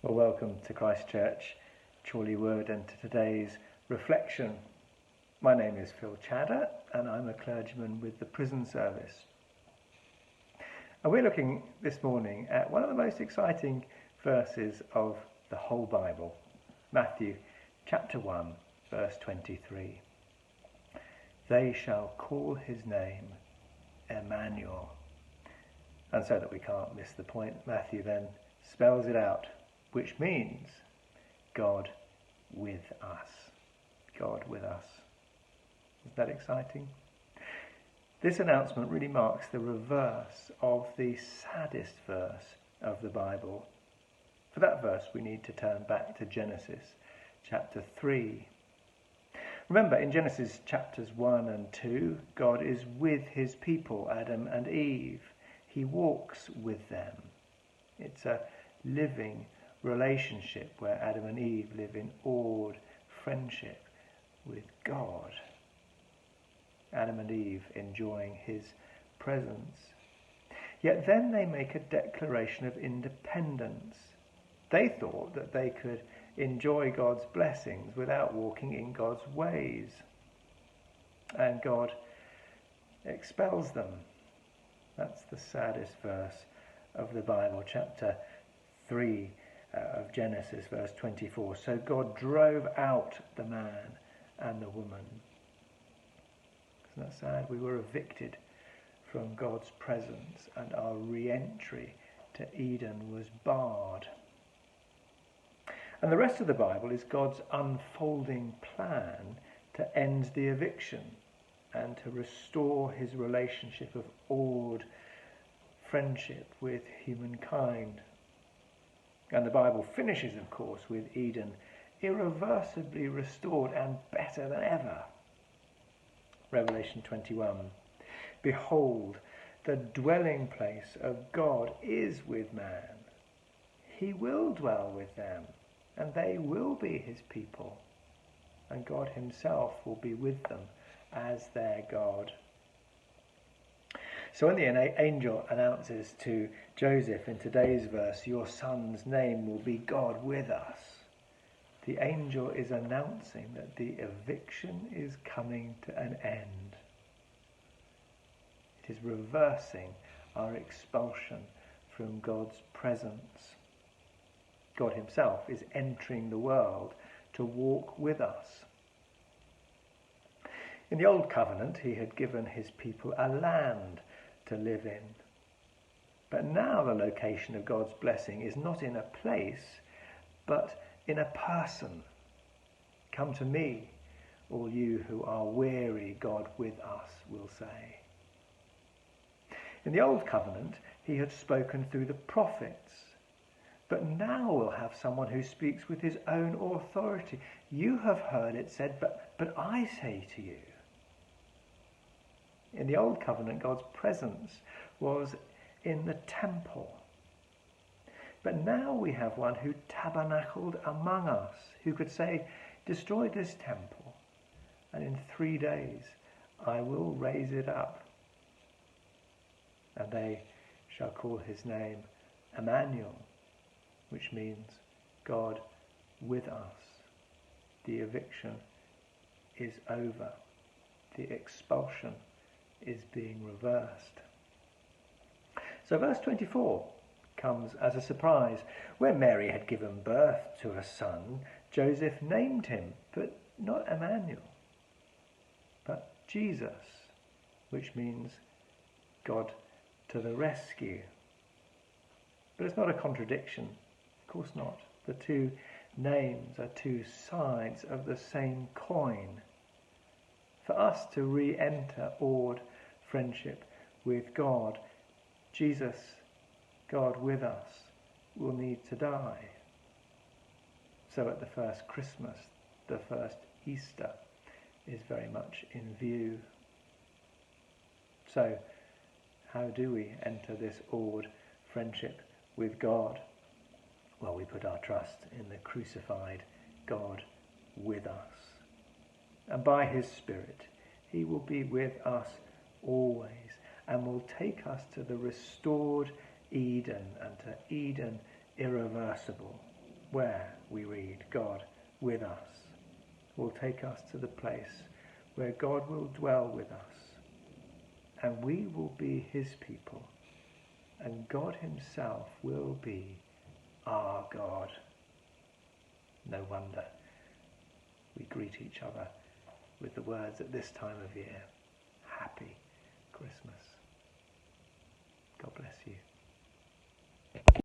Well, welcome to Christchurch, Chorleywood, and to today's reflection. My name is Phil Chadder, and I'm a clergyman with the prison service. And we're looking this morning at one of the most exciting verses of the whole Bible, Matthew chapter 1, verse 23. They shall call his name Immanuel. And so that we can't miss the point, Matthew then spells it out, which means God with us. God with us. Isn't that exciting? This announcement really marks the reverse of the saddest verse of the Bible. For that verse, we need to turn back to Genesis chapter 3. Remember, in Genesis chapters 1 and 2, God is with his people, Adam and Eve. He walks with them. It's a living relationship where Adam and Eve live in awed friendship with God. Adam and Eve enjoying his presence. Yet then they make a declaration of independence. They thought that they could enjoy God's blessings without walking in God's ways. And God expels them. That's the saddest verse of the Bible, chapter 3 of Genesis, verse 24. So God drove out the man and the woman. Isn't that sad? We were evicted from God's presence and our re-entry to Eden was barred. And the rest of the Bible is God's unfolding plan to end the eviction and to restore his relationship of awed friendship with humankind. And the Bible finishes, of course, with Eden irreversibly restored and better than ever. Revelation 21. Behold, the dwelling place of God is with man. He will dwell with them, and they will be his people. And God himself will be with them as their God. So when the angel announces to Joseph in today's verse, your son's name will be God with us, the angel is announcing that the eviction is coming to an end. It is reversing our expulsion from God's presence. God himself is entering the world to walk with us. In the Old Covenant, he had given his people a land to live in. But now the location of God's blessing is not in a place, but in a person. Come to me, all you who are weary, God with us will say. In the Old Covenant, he had spoken through the prophets. But now we'll have someone who speaks with his own authority. You have heard it said, but I say to you. In the Old Covenant, God's presence was in the temple. But now we have one who tabernacled among us, who could say, destroy this temple, and in 3 days I will raise it up. And they shall call his name Immanuel, which means God with us. The eviction is over. The expulsion is being reversed. So verse 24 comes as a surprise. When Mary had given birth to a son, Joseph named him, but not Immanuel, but Jesus, which means God to the rescue. But it's not a contradiction. Of course not. The two names are two sides of the same coin. For us to re-enter awed friendship with God, Jesus, God with us, will need to die. So at the first Christmas, the first Easter is very much in view. So how do we enter this awed friendship with God? Well, we put our trust in the crucified God with us. And by his Spirit, he will be with us always and will take us to the restored Eden and to Eden irreversible, where, we read, God with us will take us to the place where God will dwell with us, and we will be his people, and God himself will be our God. No wonder we greet each other with the words at this time of year, Happy Christmas. God bless you.